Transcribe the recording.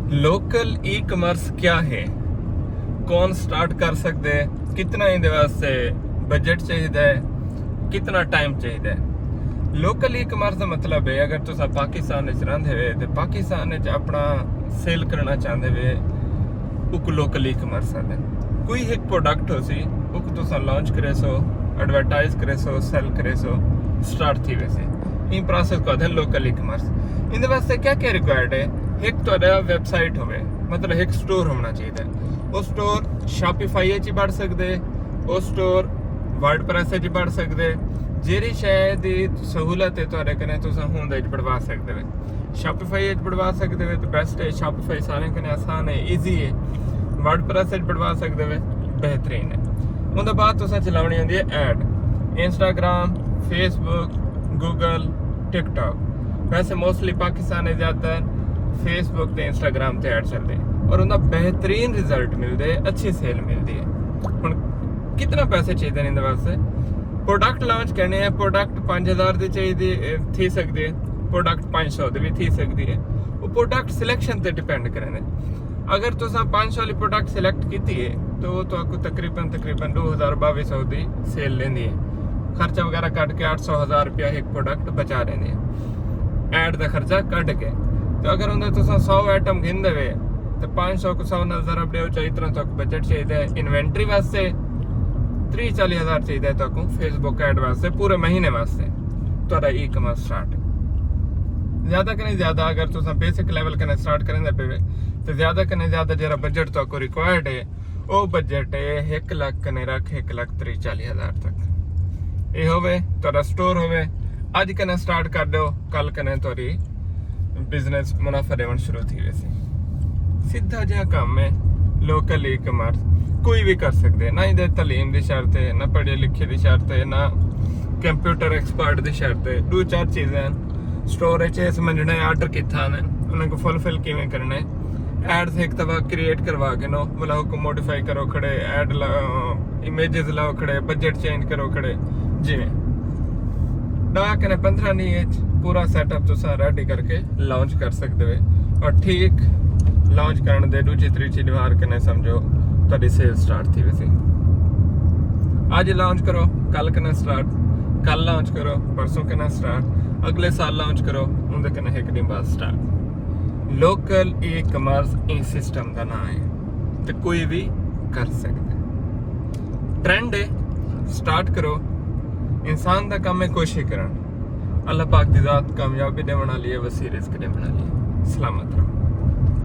Local e commerce क्या है, कौन स्टार्ट कर सकते है, कितना इहदे वास्ते बजट चाहिए, कितना टाइम चाहिए। लोकल ई कमर्स का मतलब है अगर तुम पाकिस्तान रहिंदे वे तो पाकिस्तान अपना सेल करना चाहते वे उक लोकल ई कमर्स आते। कोई एक प्रोडक्ट हो सी उक तुम लॉन्च करे सो, एडवर्टाइज करे सो, सेल करे सो, स्टार्ट थी वैसे ई प्रोसेस को आते लोकल ई कमर्स। इहदे वास्ते क्या क्या रिक्वायर्ड है, एक तो वैबसाइट हो, मतलब एक स्टोर होना चाहिए। वो स्टोर शॉपिफाई च बढ़ सकते, वो स्टोर वर्डप्रेस च बढ़ सकते, जेरी शायद सहूलत है तुहाडे कने तुस होंदे च बढ़वा सकते हो। शॉपिफाई च बढ़वा सकते हो तो बेस्ट है, शॉपिफाई सारे कने आसान है, ईजी है। वर्डप्रेस च बढ़वा सकते हो, बेहतरीन है। उनके बाद तुसें चलानी होंदी है add, Instagram, Facebook, Google, TikTok. वैसे मोस्टली पाकिस्तान में ज़्यादातर फेसबुक ते इंस्टाग्राम ते ऐड चलते और उनका बेहतरीन रिजल्ट मिलते, अच्छी सेल मिलती है। हुण कितना पैसे चाहिए इहदे वास्ते, प्रोडक्ट लॉन्च करने हैं, प्रोडक्ट 5000 की चाहिए थी सकती है, प्रोडक्ट 500 की भी थी सकती है। वो प्रोडक्ट सिलेक्शन पर डिपेंड करें। अगर तुम 500 वाली प्रोडक्ट सिलेक्ट की है तो तो आपको तकरीबन 2200 की सेल लेंदी है। खर्चा वगैरह कट के 800-1000 रुपया एक प्रोडक्ट बचा लेंदी है ऐड का खर्चा कट के। तो अगर उन्हें तुम 100 आइटम गिन देवे तो 500 को 100 नजर अपने चाहिए, इतना तो बजट चाहिए। इन्वेंट्री वास्ते 30-40 हज़ार चाहिए तो फेसबुक ऐड वास्ते पूरे महीने वास्ते तो ई कमर्स स्टार्ट। ज़्यादा कने ज़्यादा अगर तुम बेसिक लेवल कने स्टार्ट करें पे तो ज़्यादा कने ज़्यादा जरा बजट तो रिक्वायर्ड है वो बजट है 1 लाख कने रख 1,30,40 हज़ार तक ये होवे तो स्टोर होवे। अज कने स्टार्ट कर दो, कल कने तोरी बिजनेस मुनाफा देवन शुरू थी। वैसे सीधा जहा काम है लोकल ई कमर्स, कोई भी कर सकते, ना इधर तलीम की शर्त है, ना पढ़े लिखे की शर्त है, ना कंप्यूटर एक्सपर्ट की शर्त है। 2-4 चीज़ें हैं स्टोर समझना है, आर्डर कितना है, उन्हें फुलफिल किमें करना है। एड्स एक दफा क्रिएट करवा के नो बुलाओ को मॉडिफाई करो खड़े, एड इमेजेस लाओ खड़े, बजट चेंज करो खड़े, जिमें 15 नहीं पूरा सेटअप तुम रेडी करके लॉन्च कर सकते हो। और ठीक लॉन्च करने दे 2-3 बार कने समझो तभी सेल स्टार्ट थी। वैसे आज लॉन्च करो, कल कने स्टार्ट, कल लॉन्च करो, परसों कने स्टार्ट, अगले साल लॉन्च करो, उनके कने एक दिन बाद स्टार्ट। लोकल ई कमर्स ई सिस्टम का नाम है तो कोई भी कर सकता है। ट्रेंड है, स्टार्ट करो। इंसान का काम है कोशिश करना। अल्लाह पाक दी ज़ात कामयाबी दे बना लिए, वसी रिस्क दे बना लिए। सलामत रहो।